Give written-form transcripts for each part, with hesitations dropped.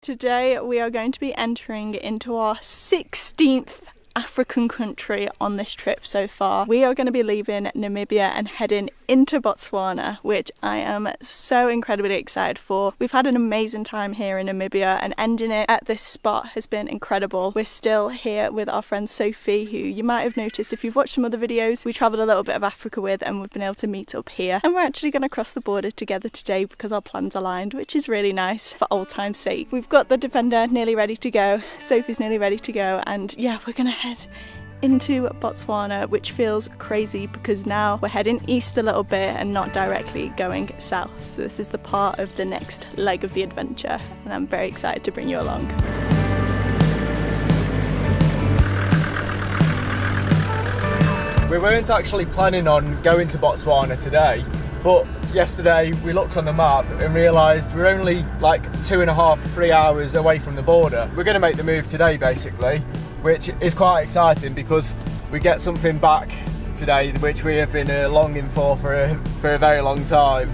Today we are going to be entering into our 16th African country on this trip so far. We are going to be leaving Namibia and heading into Botswana, which I am so incredibly excited for. We've had an amazing time here in Namibia and ending it at this spot has been incredible. We're still here with our friend Sophie, who you might have noticed if you've watched some other videos we travelled a little bit of Africa with, and we've been able to meet up here, and we're actually going to cross the border together today because our plans aligned, which is really nice for old time's sake. We've got the Defender nearly ready to go, Sophie's nearly ready to go, and yeah, we're going to head into Botswana, which feels crazy because now we're heading east a little bit and not directly going south. So this is the part of the next leg of the adventure, and I'm very excited to bring you along. We weren't actually planning on going to Botswana today, but yesterday we looked on the map and realised we're only like 2.5–3 hours away from the border. We're going to make the move today basically, which is quite exciting because we get something back today which we have been longing for a very long time.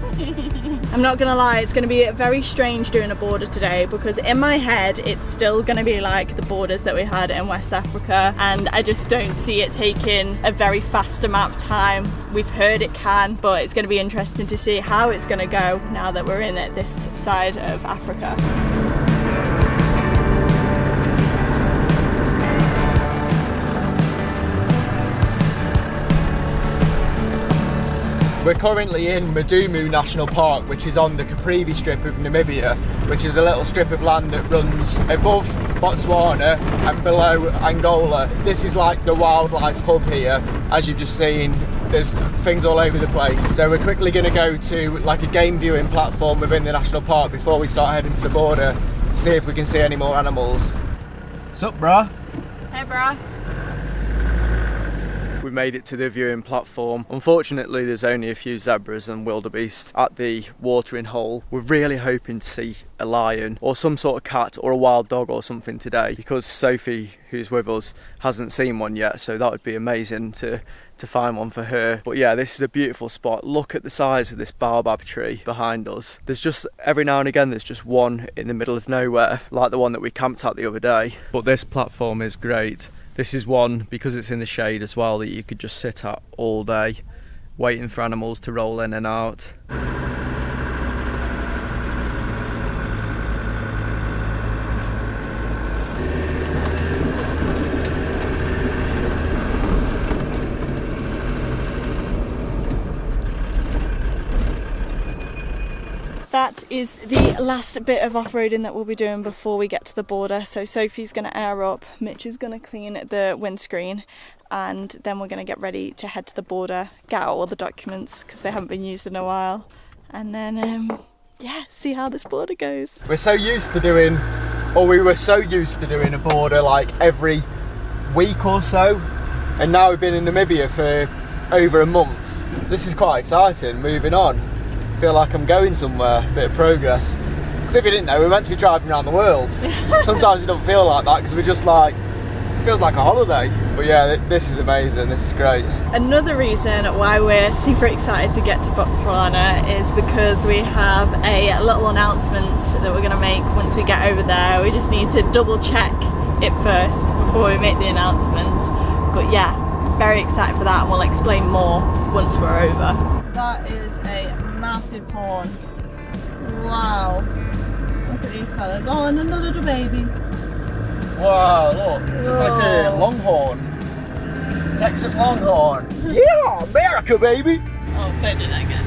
I'm not gonna lie, it's gonna be very strange doing a border today because in my head it's still gonna be like the borders that we had in West Africa, and I just don't see it taking a very fast amount of time. We've heard it can, but it's gonna be interesting to see how it's gonna go now that we're in at this side of Africa. We're currently in Madumu National Park, which is on the Caprivi strip of Namibia, which is a little strip of land that runs above Botswana and below Angola. This is like the wildlife hub here. As you've just seen, there's things all over the place. So we're quickly going to go to like a game viewing platform within the national park before we start heading to the border, see if we can see any more animals. Sup, brah? Hey, brah. We made it to the viewing platform. Unfortunately, there's only a few zebras and wildebeest at the watering hole. We're really hoping to see a lion or some sort of cat or a wild dog or something today, because Sophie, who's with us, hasn't seen one yet, so that would be amazing to find one for her. But yeah, this is a beautiful spot. Look at the size of this baobab tree behind us. There's just, every now and again, there's just one in the middle of nowhere, like the one that we camped at the other day. But this platform is great. This is one, because it's in the shade as well, that you could just sit at all day, waiting for animals to roll in and out. That is the last bit of off-roading that we'll be doing before we get to the border. So Sophie's going to air up, Mitch is going to clean the windscreen, and then we're going to get ready to head to the border, get out all the documents because they haven't been used in a while, and then yeah, see how this border goes. We were so used to doing a border like every week or so, and now we've been in Namibia for over a month. This is quite exciting, moving on. Feel like I'm going somewhere, a bit of progress. Because if you didn't know, we're meant to be driving around the world. Sometimes it don't feel like that because we're just like, it feels like a holiday. But yeah, this is amazing, this is great. Another reason why we're super excited to get to Botswana is because we have a little announcement that we're going to make once we get over there. We just need to double check it first before we make the announcement. But yeah, very excited for that, and we'll explain more once we're over. That is a massive horn. Wow. Look at these fellas. Oh, and then the little baby. Wow, look. It's like a longhorn. Texas longhorn. Yeah, America, baby. Oh, don't do that again.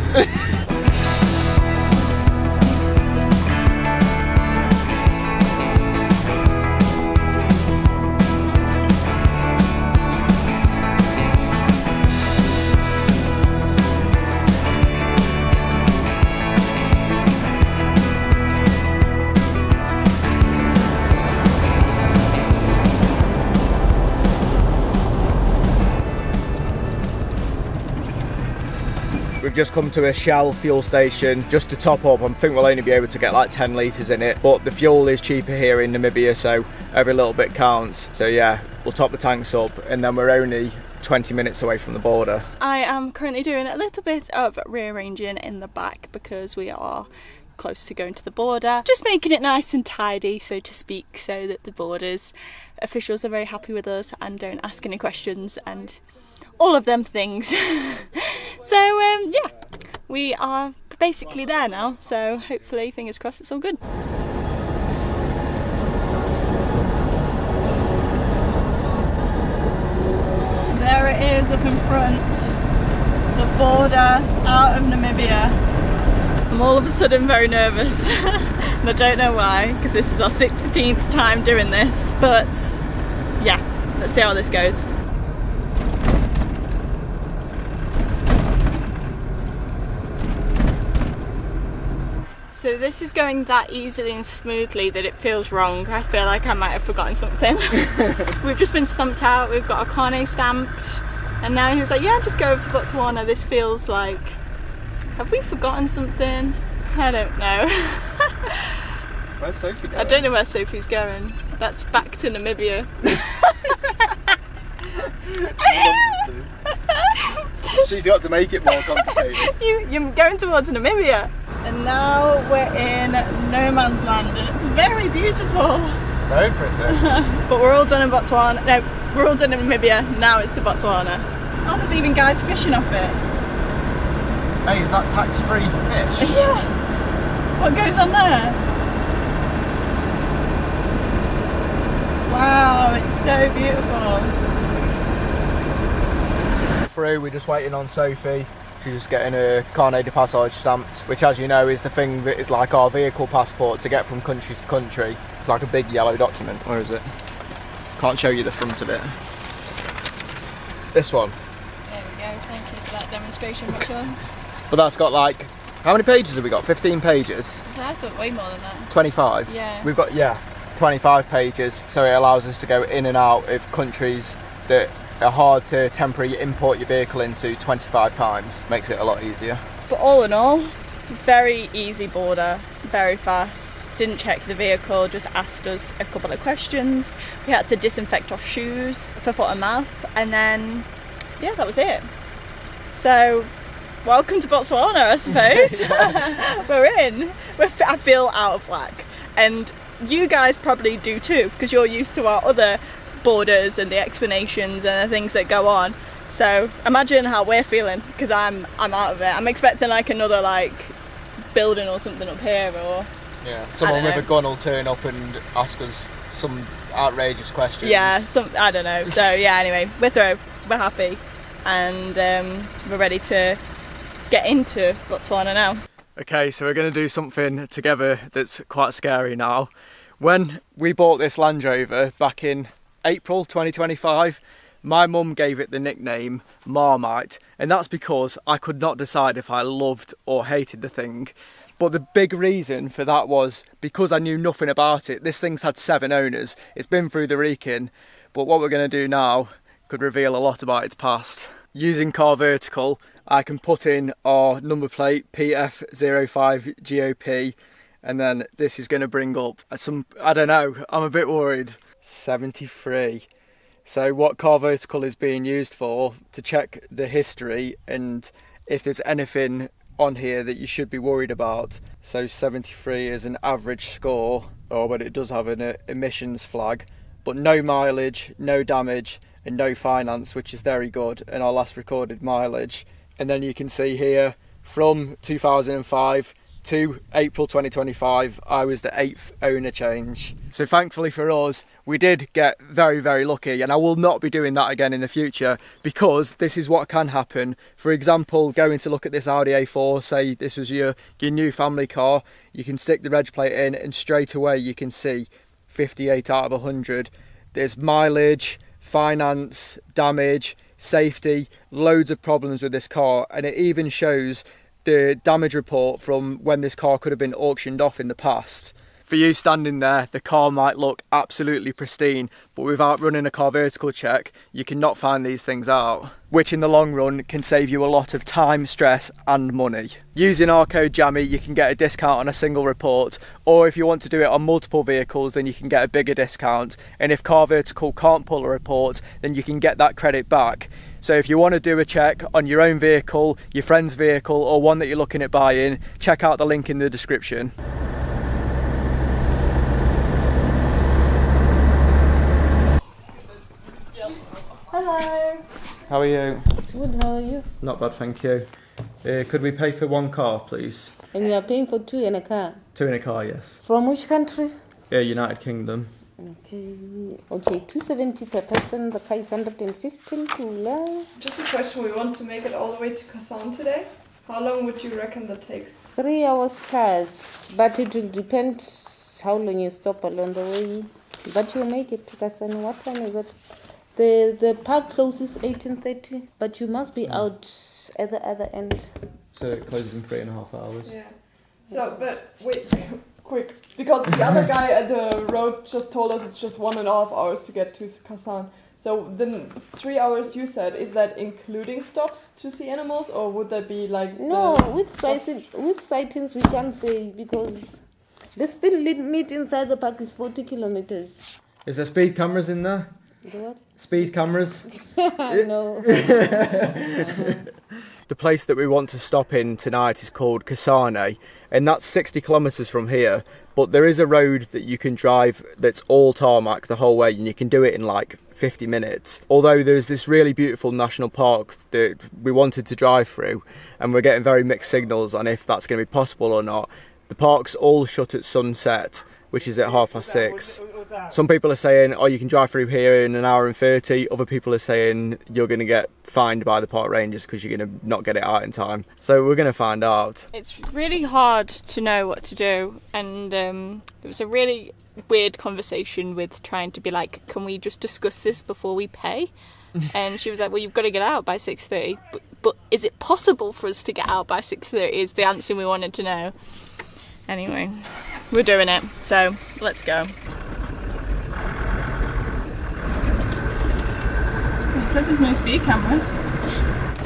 We've just come to a Shell fuel station just to top up. I think we'll only be able to get like 10 litres in it, but the fuel is cheaper here in Namibia, so every little bit counts. So yeah, we'll top the tanks up, and then we're only 20 minutes away from the border. I am currently doing a little bit of rearranging in the back because we are close to going to the border. Just making it nice and tidy, so to speak, so that the borders officials are very happy with us and don't ask any questions and all of them things. So yeah, we are basically there now, so hopefully, fingers crossed, it's all good. There it is up in front, the border out of Namibia. I'm all of a sudden very nervous and I don't know why, because this is our 16th time doing this, but yeah, let's see how this goes. So this is going that easily and smoothly that it feels wrong. I feel like I might have forgotten something. We've just been stamped out, we've got our carnet stamped, and now he was like, yeah, just go over to Botswana. This feels like, have we forgotten something? I don't know. Where's Sophie going? I don't know where Sophie's going. That's back to Namibia. She's got to make it more complicated. You're going towards Namibia. And now we're in no man's land and it's very beautiful. Very pretty. But we're all done in Botswana. No, we're all done in Namibia. Now it's to Botswana. Oh, there's even guys fishing off it. Hey, is that tax-free fish? Yeah. What goes on there? Wow, it's so beautiful. Through, we're just waiting on Sophie. She's just getting her carnet de passage stamped, which, as you know, is the thing that is like our vehicle passport to get from country to country. It's like a big yellow document. Where is it? Can't show you the front of it. This one. There we go, thank you for that demonstration, Mitchell. But that's got like, how many pages have we got? 15 pages? I thought way more than that. 25? Yeah. We've got, 25 pages, so it allows us to go in and out of countries that are hard to temporarily import your vehicle into 25 times. Makes it a lot easier. But all in all, very easy border, very fast. Didn't check the vehicle, just asked us a couple of questions. We had to disinfect our shoes for foot and mouth, and then, yeah, that was it. So, welcome to Botswana, I suppose. We're in. I feel out of whack. And you guys probably do too, because you're used to our other borders and the explanations and the things that go on. So imagine how we're feeling, because I'm out of it. I'm expecting like another like building or something up here, or someone with a gun will turn up and ask us some outrageous questions. I don't know. So yeah, anyway, we're through, we're happy, and we're ready to get into Botswana now. Okay, so we're going to do something together that's quite scary now. When we bought this Land Rover back in April 2025, my mum gave it the nickname Marmite, and that's because I could not decide if I loved or hated the thing. But the big reason for that was because I knew nothing about it. This thing's had 7 owners, it's been through the reeking, but what we're going to do now could reveal a lot about its past. Using carVertical, I can put in our number plate PF05GOP, and then this is going to bring up some, I don't know, I'm a bit worried. 73. So what carVertical is being used for, to check the history and if there's anything on here that you should be worried about. So 73 is an average score, but it does have an emissions flag, but no mileage, no damage and no finance, which is very good, and our last recorded mileage. And then you can see here from 2005 to April 2025, I was the 8th owner change. So thankfully for us, we did get very, very lucky, and I will not be doing that again in the future, because this is what can happen. For example, going to look at this Audi A4, say this was your new family car, you can stick the reg plate in and straight away you can see 58 out of 100. There's mileage, finance, damage, safety, loads of problems with this car, and it even shows the damage report from when this car could have been auctioned off in the past. For you standing there, the car might look absolutely pristine, but without running a carVertical check, you cannot find these things out, which in the long run can save you a lot of time, stress and money. Using our code JAMMY, you can get a discount on a single report, or if you want to do it on multiple vehicles, then you can get a bigger discount. And if carVertical can't pull a report, then you can get that credit back. So if you want to do a check on your own vehicle, your friend's vehicle, or one that you're looking at buying, check out the link in the description. Hello. How are you? Good, how are you? Not bad, thank you. Could we pay for one car, please? And you are paying for 2 in a car? 2 in a car, yes. From which country? United Kingdom. Okay, 270 per person, the car is 115 to learn. Just a question, we want to make it all the way to Kazan today. How long would you reckon that takes? 3 hours plus, but it will depend how long you stop along the way. But you'll make it to Kazan. What time is it? The park closes 18:30, but you must be out at the other end. So it closes in 3.5 hours. Yeah. So, but wait, quick, because the other guy at the road just told us it's just 1.5 hours to get to Kazan. So then 3 hours you said, is that including stops to see animals, or would that be like? No, with sightings we can't say, because the speed limit inside the park is 40 kilometers. Is there speed cameras in there? The what? Speed cameras? No. The place that we want to stop in tonight is called Kasane, and that's 60 kilometres from here, but there is a road that you can drive that's all tarmac the whole way, and you can do it in like 50 minutes. Although there's this really beautiful national park that we wanted to drive through, and we're getting very mixed signals on if that's going to be possible or not. The park's all shut at sunset, which is at 6:30. Some people are saying, oh, you can drive through here in 1 hour and 30. Other people are saying you're going to get fined by the park rangers because you're going to not get it out in time. So we're going to find out. It's really hard to know what to do, and it was a really weird conversation with trying to be like, can we just discuss this before we pay? And she was like, well, you've got to get out by 6:30. But is it possible for us to get out by 6:30 is the answer we wanted to know. Anyway, we're doing it, so let's go. You said there's no speed cameras.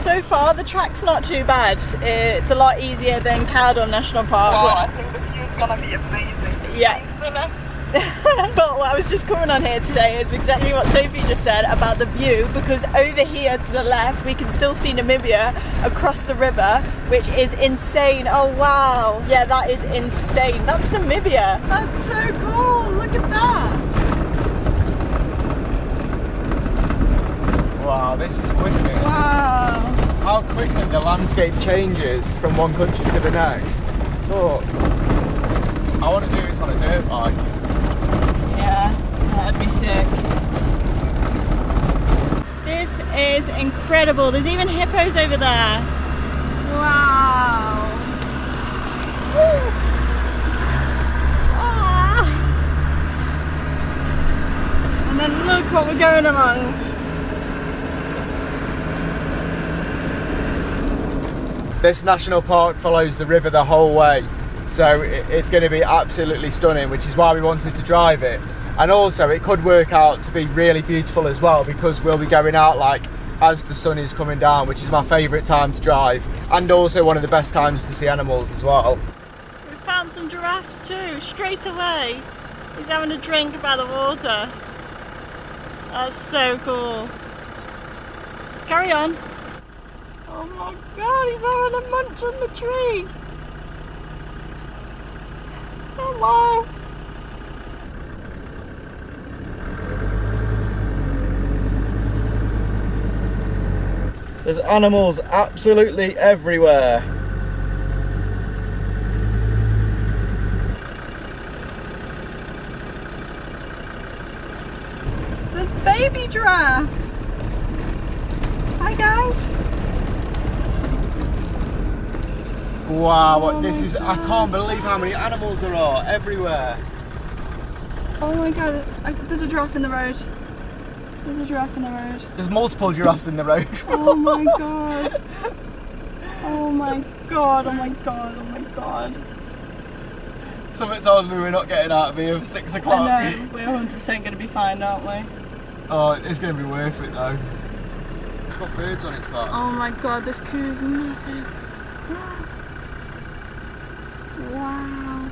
So far, the track's not too bad. It's a lot easier than Caldon National Park. Well, I think the view's gonna be amazing. Yeah. But what I was just coming on here today is exactly what Sophie just said about the view, because over here to the left we can still see Namibia across the river, which is insane. Oh wow, yeah, that is insane. That's Namibia. That's so cool. Look at that. Wow, this is wicked. Wow. How quickly the landscape changes from one country to the next. Look, I want to do this on a dirt bike. Yeah, that'd be sick. This is incredible. There's even hippos over there. Wow. Woo. Ah. And then look what we're going along. This national park follows the river the whole way, so it's going to be absolutely stunning, which is why we wanted to drive it. And also it could work out to be really beautiful as well, because we'll be going out like as the sun is coming down, which is my favourite time to drive, and also one of the best times to see animals as well. We found some giraffes too, straight away. He's having a drink by the water. That's so cool. Carry on. Oh my god, he's having a munch on the tree. Hello. There's animals absolutely everywhere. There's baby giraffes. Hi guys. Wow, Oh this my is, I can't believe how many animals there are everywhere. Oh my god, there's a giraffe in the road. There's a giraffe in the road. There's multiple giraffes in the road. Oh my god. Oh my god, oh my god, oh my god. Something tells me we're not getting out of here for 6 o'clock. I know, we're 100% going to be fine, aren't we? Oh, it's going to be worth it though. It's got birds on its back. Oh my god, this cruise is massive. Wow.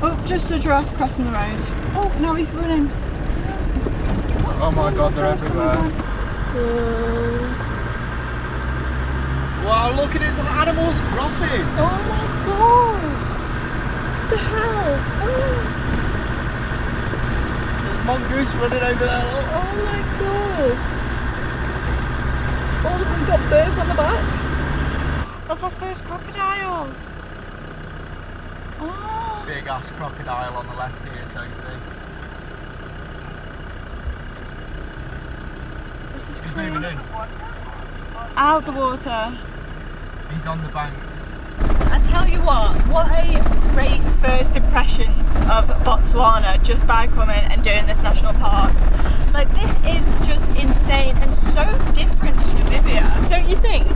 Oh, just a giraffe crossing the road. Oh, now he's running. Oh my god, they're everywhere. Wow, look at this, animals crossing. Oh my god. What the hell? Oh. There's a mongoose running over there, look. Oh my god! All of them got birds on the backs. That's our first crocodile. Oh! Big ass crocodile on the left here, Sophie. This is He's crazy. moving in. Out the water. He's on the bank. I tell you what a great first impressions of Botswana just by coming and doing this national park. Like, this is just insane and so different to Namibia, don't you think?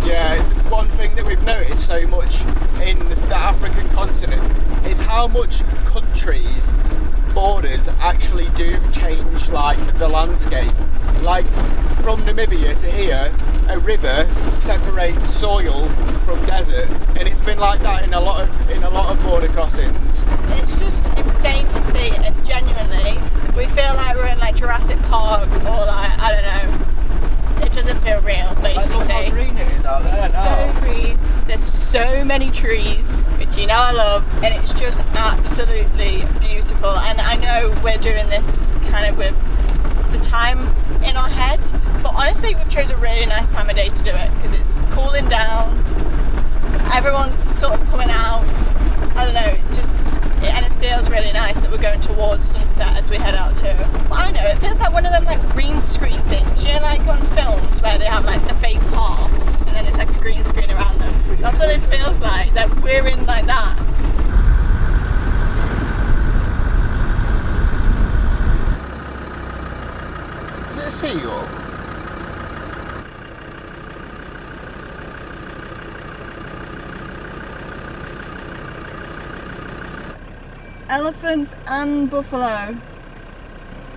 Yeah, one thing that we've noticed so much in the African continent is how much countries' borders actually do change, like, the landscape. Like, from Namibia to here, a river separates soil from desert, and it's been like that in a lot of border crossings. It's just insane to see, and genuinely, we feel like we're in like Jurassic Park or like, I don't know, it doesn't feel real, basically. Look how green it is out there now. So green, there's so many trees, which you know I love, and it's just absolutely beautiful. And I know we're doing this kind of with the time in our head, but honestly we've chosen a really nice time of day to do it because it's cooling down, everyone's sort of coming out, I don't know, and it feels really nice that we're going towards sunset as we head out too. Well, I know, it feels like one of them like green screen things, you know, like on films where they have like the fake car and then it's like a green screen around them. That's what this feels like, that we're in like that. Is it a seagull? Elephants and buffalo.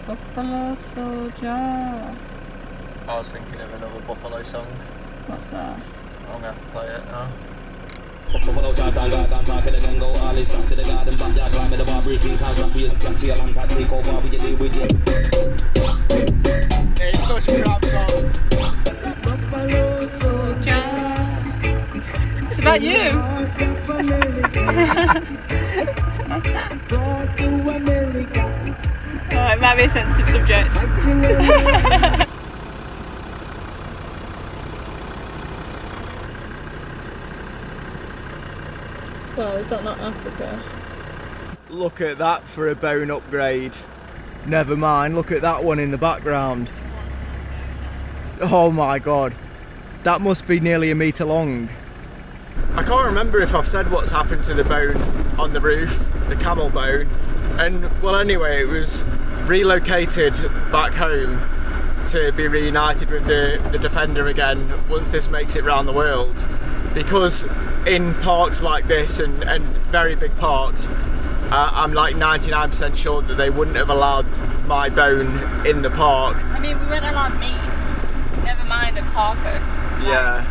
Buffalo soldier. I was thinking of another buffalo song. What's that? I'm gonna have to play it now. Buffalo chat and garden talking again, go all this to the garden, backyard climb the bar, breaking cans, rap is catchy, a long time take over, we can deal with you. It's such a crap song. Buffalo soldier. It's about you. Oh, it might be a sensitive subject. Well, is that not Africa? Look at that for a bone upgrade. Never mind, look at that one in the background. Oh my god. That must be nearly a metre long. I can't remember if I've said what's happened to the bone on the roof, the camel bone. And well, anyway, it was relocated back home to be reunited with the Defender again once this makes it round the world. Because in parks like this and very big parks, I'm like 99% sure that they wouldn't have allowed my bone in the park. I mean, we weren't allowed meat, never mind a carcass. Yeah.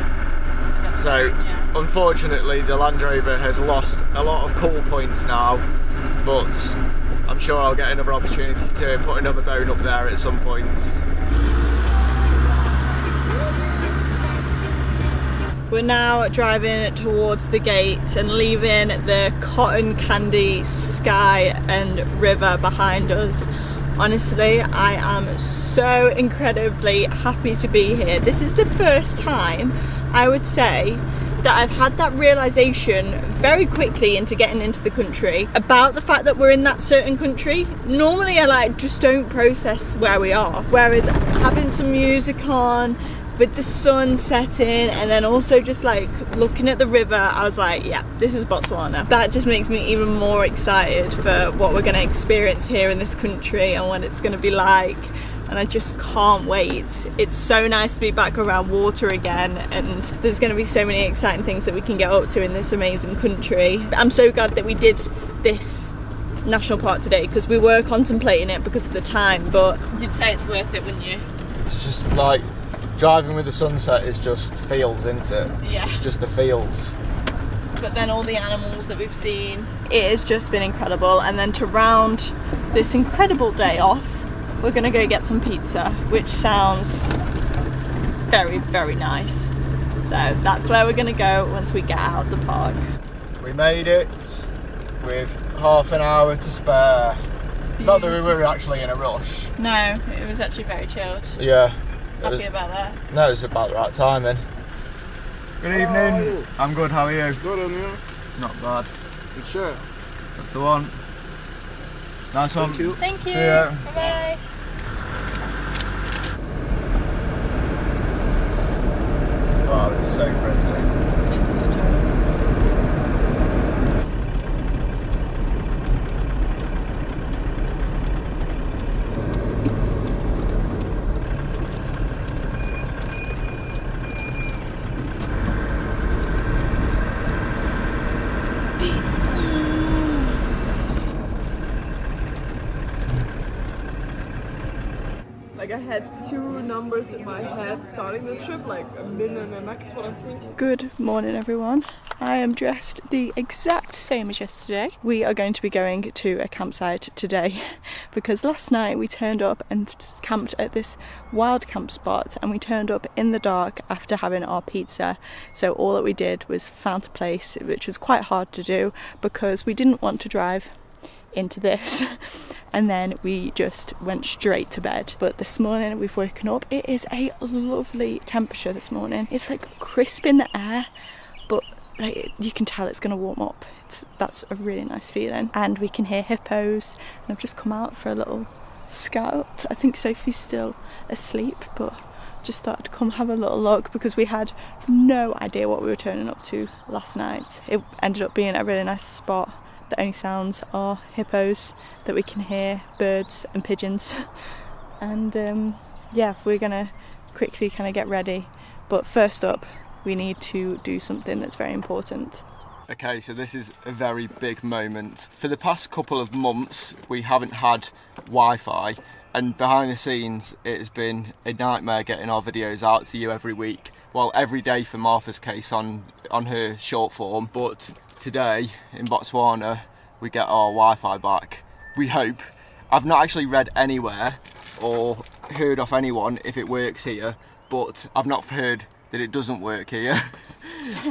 So, yeah. Unfortunately, the Land Rover has lost a lot of cool points now, but I'm sure I'll get another opportunity to put another bone up there at some point. We're now driving towards the gate and leaving the cotton candy sky and river behind us. Honestly, I am so incredibly happy to be here. This is the first time, I would say, that I've had that realisation very quickly into getting into the country about the fact that we're in that certain country. Normally I just don't process where we are, whereas having some music on with the sun setting and then also just like looking at the river, I was like, yeah, this is Botswana. That just makes me even more excited for what we're going to experience here in this country and what it's going to be like. and I just can't wait. It's so nice to be back around water again, and there's going to be so many exciting things that we can get up to in this amazing country. I'm so glad that we did this national park today, because we were contemplating it because of the time, but you'd say it's worth it, wouldn't you? It's just like driving with the sunset is just feels, isn't it? Yeah. It's just the feels. But then all the animals that we've seen, it has just been incredible. And then to round this incredible day off, we're gonna go get some pizza, which sounds very, very nice. So that's where we're gonna go once we get out of the park. We made it with half an hour to spare. Not that we were actually in a rush. No, it was actually very chilled. Yeah. Happy about that. No, it was about the right timing. Good evening. I'm good, how are you? Good on you. Not bad. Good shit. That's the one. Nice one. Thank you. Thank you. See ya. Bye-bye. Wow, it's so pretty. Like I had two numbers in my head starting the trip, like a min and a max, what I'm thinking. Good morning, everyone. I am dressed the exact same as yesterday. We are going to be going to a campsite today because last night we turned up and camped at this wild camp spot, and we turned up in the dark after having our pizza. So all that we did was found a place, which was quite hard to do because we didn't want to drive into this. And then we just went straight to bed. But this morning we've woken up. It is a lovely temperature this morning. It's like crisp in the air, but like you can tell it's going to warm up. That's a really nice feeling. And we can hear hippos. And I've just come out for a little scout. I think Sophie's still asleep, but just thought I'd come have a little look because we had no idea what we were turning up to last night. It ended up being a really nice spot. The only sounds are hippos that we can hear, birds and pigeons. And yeah, we're gonna quickly kind of get ready. But first up, we need to do something that's very important. Okay, so this is a very big moment. For the past couple of months, we haven't had Wi-Fi, and behind the scenes, it has been a nightmare getting our videos out to you every week. Well, every day for Martha's case on her short form, but today in Botswana we get our Wi-Fi back. We hope. I've not actually read anywhere or heard of anyone if it works here, but I've not heard that it doesn't work here.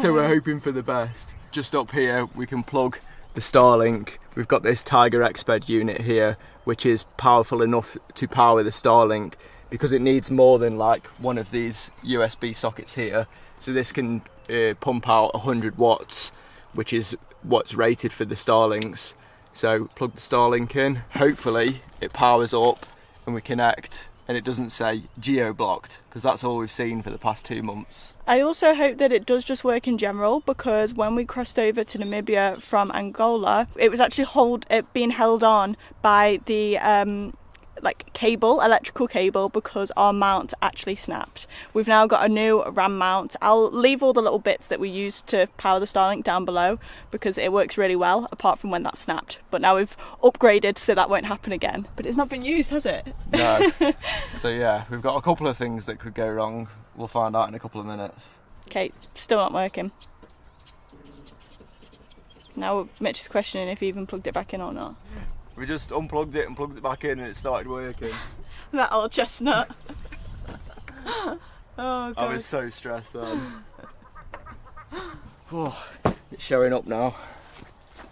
So we're hoping for the best. Just up here we can plug the Starlink. We've got this Tiger Exped unit here, which is powerful enough to power the Starlink because it needs more than like one of these USB sockets here. So this can pump out 100 watts, which is what's rated for the Starlinks. So plug the Starlink in, hopefully it powers up and we connect and it doesn't say geo-blocked, because that's all we've seen for the past 2 months. I also hope that it does just work in general, because when we crossed over to Namibia from Angola, it was actually being held on by the electrical cable, because our mount actually snapped. We've now got a new RAM mount. I'll leave all the little bits that we used to power the Starlink down below because it works really well, apart from when that snapped. But now we've upgraded so that won't happen again. But it's not been used, has it? No. So yeah, we've got a couple of things that could go wrong. We'll find out in a couple of minutes. Okay, still not working. Now Mitch is questioning if he even plugged it back in or not. We just unplugged it and plugged it back in and it started working. That old chestnut. Oh God. I was so stressed then. Oh, it's showing up now.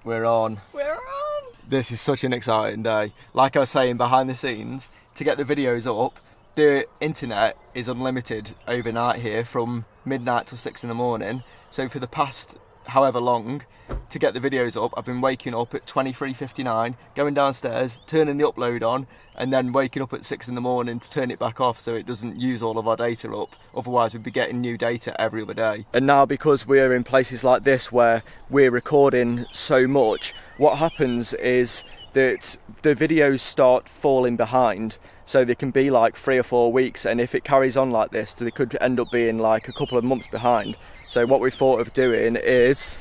We're on. We're on! This is such an exciting day. Like I was saying behind the scenes, to get the videos up, the internet is unlimited overnight here from midnight till 6 in the morning. So for the past however long, to get the videos up, I've been waking up at 23:59, going downstairs, turning the upload on, and then waking up at 6 in the morning to turn it back off so it doesn't use all of our data up. Otherwise we'd be getting new data every other day. And now, because we're in places like this where we're recording so much, what happens is that the videos start falling behind. So they can be like 3 or 4 weeks, and if it carries on like this, they could end up being like a couple of months behind. So what we thought of doing is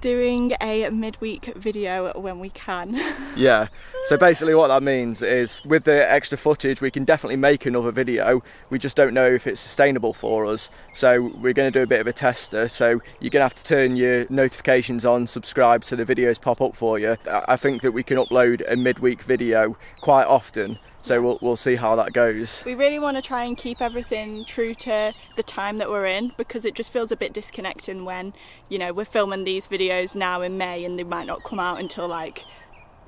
doing a midweek video when we can. Yeah, so basically what that means is with the extra footage we can definitely make another video, we just don't know if it's sustainable for us. So we're going to do a bit of a tester, so you're going to have to turn your notifications on, subscribe so the videos pop up for you. I think that we can upload a midweek video quite often, so we'll see how that goes. We really want to try and keep everything true to the time that we're in, because it just feels a bit disconnecting when, you know, we're filming these videos now in May and they might not come out until like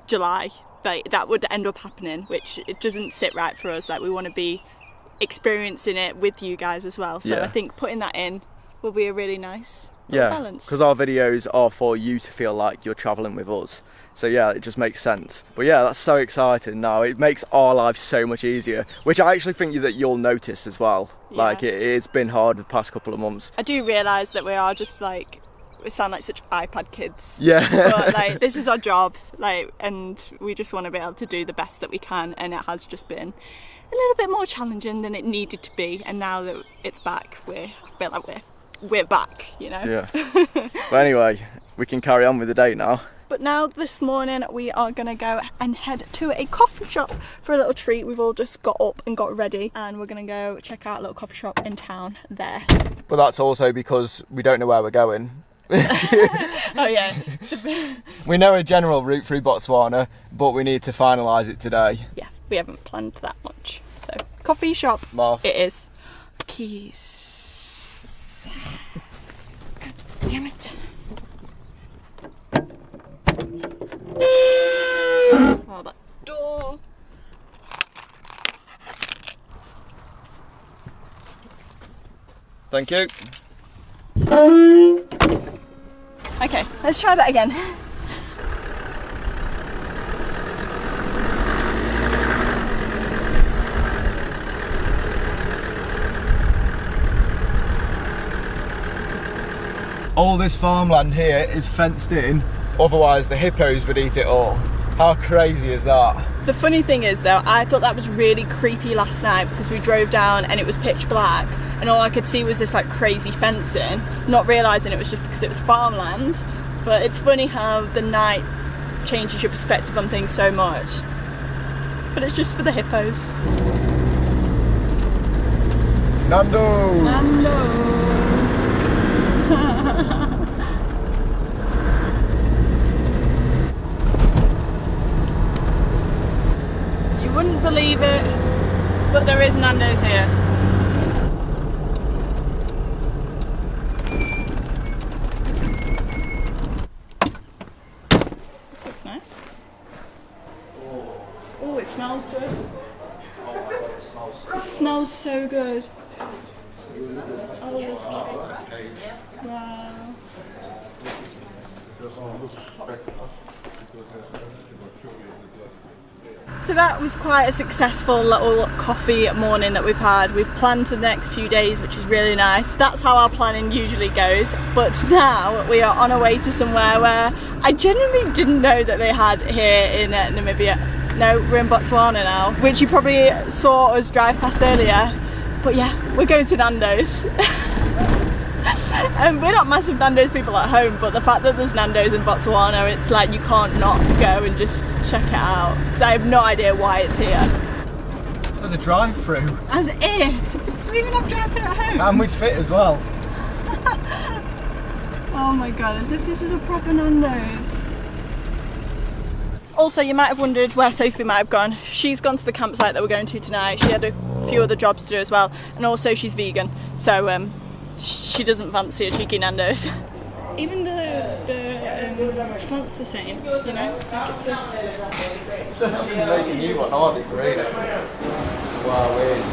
July. Like, that would end up happening, which it doesn't sit right for us. Like, we want to be experiencing it with you guys as well. So Yeah. I think putting that in will be a really nice Yeah, balance. because our videos are for you to feel like you're travelling with us. So yeah, it just makes sense. But yeah, that's so exciting now. It makes our lives so much easier, which I actually think that you'll notice as well. Yeah. Like, it's been hard the past couple of months. I do realise that we are just like, we sound like such iPad kids. Yeah. But like, this is our job, like, and we just want to be able to do the best that we can, and it has just been a little bit more challenging than it needed to be. And now that it's back, I feel like we're back, you know. Yeah. But anyway, we can carry on with the day now. But now this morning we are going to go and head to a coffee shop for a little treat. We've all just got up and got ready, and we're going to go check out a little coffee shop in town there. But that's also because we don't know where we're going. Oh yeah. We know a general route through Botswana, but we need to finalise it today. Yeah, we haven't planned that much. So, coffee shop Marv. it is. Keys. God damn it. Oh, that door. Thank you. Okay, let's try that again. All this farmland here is fenced in, otherwise the hippos would eat it all. How crazy is that? The funny thing is though, I thought that was really creepy last night because we drove down and it was pitch black and all I could see was this like crazy fencing, not realising it was just because it was farmland. But it's funny how the night changes your perspective on things so much. But it's just for the hippos. Nando's! Nando's! You wouldn't believe it, but there is Nando's here. This looks nice. Oh, it smells good. It smells so good. Oh, this cake. Wow. So that was quite a successful little coffee morning that we've had. We've planned for the next few days, which is really nice. That's how our planning usually goes. But now we are on our way to somewhere where I genuinely didn't know that they had here in Namibia. No, we're in Botswana now, which you probably saw us drive past earlier. But yeah, we're going to Nando's. And we're not massive Nando's people at home, but the fact that there's Nando's in Botswana, it's like you can't not go and just check it out. Because I have no idea why it's here. There's a drive-through. As if! We even have drive-through at home. And we'd fit as well. Oh my god, as if this is a proper Nando's. Also, you might have wondered where Sophie might have gone. She's gone to the campsite that we're going to tonight. She had a few other jobs to do as well. And also she's vegan, so she doesn't fancy a cheeky Nando's. Even the font's the same, you know? Like it's They're not even making you one, are they, really? Wow, weird.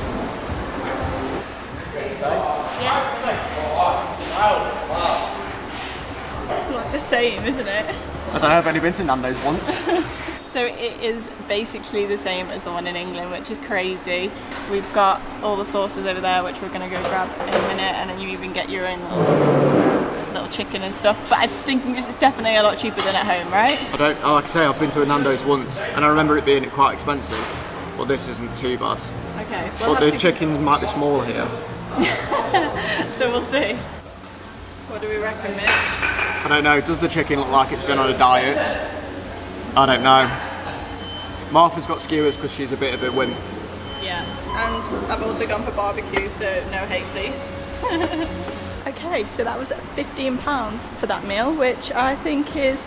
It's like the same, isn't it? I don't know, I've only been to Nando's once. So it is basically the same as the one in England, which is crazy. We've got all the sauces over there, which we're going to go grab in a minute, and then you even get your own little little chicken and stuff, but I think it's definitely a lot cheaper than at home, right? Like I say, I've been to a Nando's once and I remember it being quite expensive, but this isn't too bad. Okay. But the chickens might be smaller here. So we'll see. What do we reckon, Mitch? I don't know, does the chicken look like it's been on a diet? I don't know. Martha's got skewers because she's a bit of a wimp. Yeah, and I've also gone for barbecue, so no hate please. Okay, so that was £15 for that meal, which I think is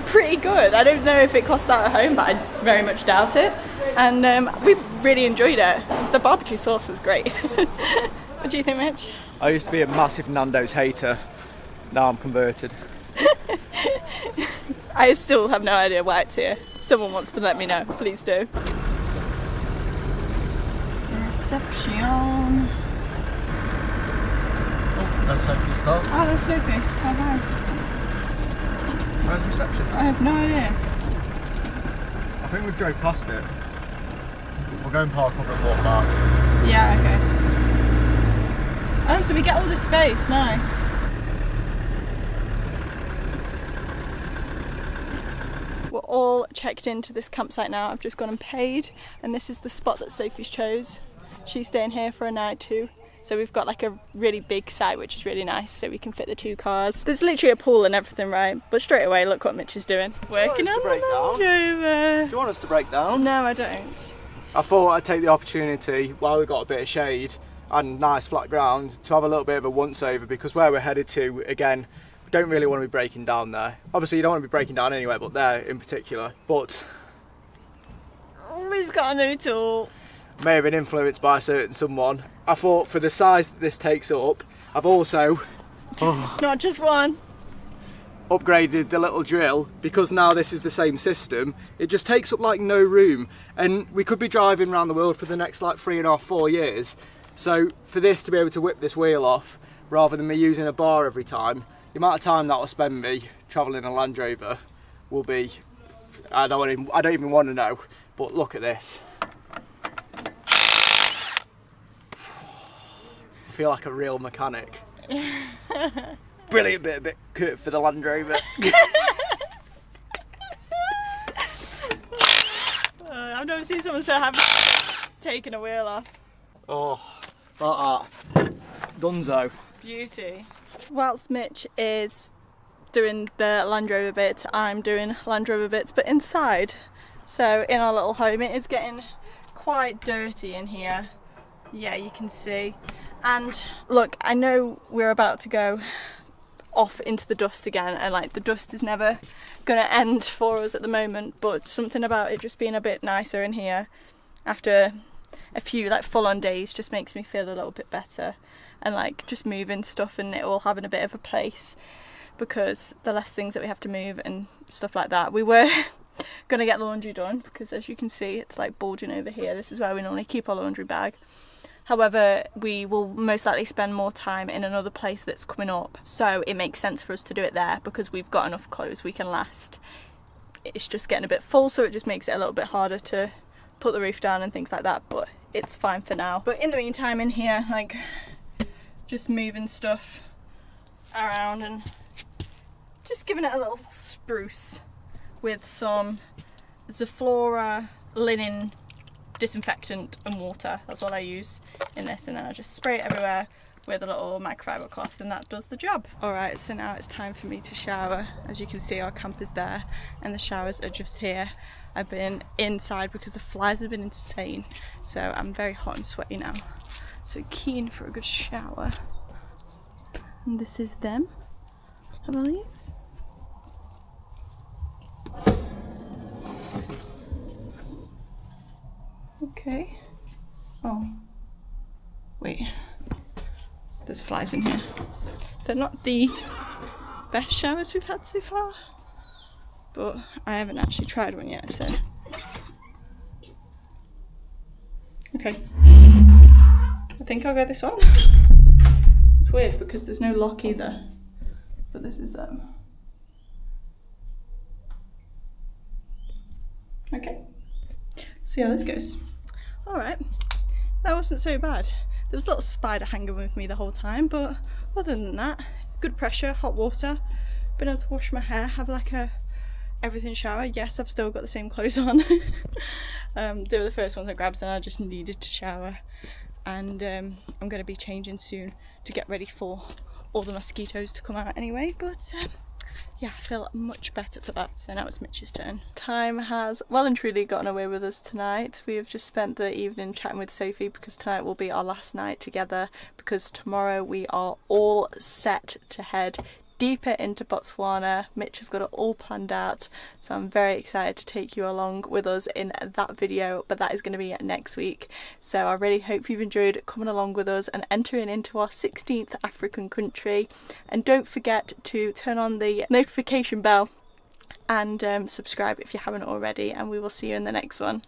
pretty good. I don't know if it costs that at home, but I very much doubt it. And we really enjoyed it. The barbecue sauce was great. What do you think, Mitch? I used to be a massive Nando's hater. Now I'm converted. I still have no idea why it's here. If someone wants to let me know, please do. Reception. Oh, that's Sophie's car. Oh, that's Sophie. Oh, hi. Where's reception? I have no idea. I think we've drove past it. We'll go and park up and walk back. Yeah, okay. Oh, so we get all this space. Nice. We're all checked into this campsite now. I've just gone and paid, and this is the spot that Sophie's chose. She's staying here for a night too. So we've got like a really big site, which is really nice, so we can fit the 2 cars. There's literally a pool and everything, right? But straight away, look what Mitch is doing. Working on the Land Rover. Do you want us to break down? No, I don't. I thought I'd take the opportunity, while we've got a bit of shade and nice flat ground, to have a little bit of a once over, because where we're headed to, again, we don't really want to be breaking down there. Obviously you don't want to be breaking down anywhere, but there in particular. But Oh, he's got a new tool. May have been influenced by a certain someone. I thought for the size that this takes up, I've also It's not just one. upgraded the little drill, because now this is the same system. It just takes up like no room, and we could be driving around the world for the next like 3.5, 4 years. So for this to be able to whip this wheel off, rather than me using a bar every time, the amount of time that will spend me travelling a Land Rover will be, I don't even want to know. But look at this. I feel like a real mechanic. Brilliant bit curt for the Land Rover. I've never seen someone so happy taking a wheel off. Oh, like that. Dunzo. Beauty. Whilst Mitch is doing the Land Rover bit, I'm doing Land Rover bits, but inside. So in our little home, it is getting quite dirty in here. Yeah, you can see. And look, I know we're about to go off into the dust again, and like the dust is never gonna end for us at the moment, but something about it just being a bit nicer in here after a few like full-on days just makes me feel a little bit better, and like just moving stuff and it all having a bit of a place, because the less things that we have to move and stuff like that. We were gonna get laundry done, because as you can see it's like bulging over here. This is where we normally keep our laundry bag. However, we will most likely spend more time in another place that's coming up, so it makes sense for us to do it there because we've got enough clothes we can last. It's just getting a bit full, so it just makes it a little bit harder to put the roof down and things like that, but it's fine for now. But in the meantime in here, like just moving stuff around and just giving it a little spruce with some Zaflora linen disinfectant and water. That's all I use in this, and then I just spray it everywhere with a little microfiber cloth, and that does the job. Alright, so now it's time for me to shower. As you can see, our camp is there and the showers are just here. I've been inside because the flies have been insane, so I'm very hot and sweaty now, so keen for a good shower. And this is them, I believe. Okay. Oh. Wait. There's flies in here. They're not the best showers we've had so far, but I haven't actually tried one yet, so. Okay. I think I'll go this one. It's weird because there's no lock either, but this is okay. See how this goes. Alright, that wasn't so bad. There was a little spider hanging with me the whole time, but other than that, good pressure, hot water. Been able to wash my hair, have like a everything shower. Yes, I've still got the same clothes on. They were the first ones I grabbed and I just needed to shower. And I'm going to be changing soon to get ready for all the mosquitoes to come out anyway. But yeah, I feel much better for that. So now it's Mitch's turn. Time has well and truly gotten away with us tonight. We have just spent the evening chatting with Sophie because tonight will be our last night together, because tomorrow we are all set to head deeper into Botswana. Mitch has got it all planned out, so I'm very excited to take you along with us in that video, but that is going to be next week. So I really hope you've enjoyed coming along with us and entering into our 16th African country, and don't forget to turn on the notification bell and subscribe if you haven't already, and we will see you in the next one.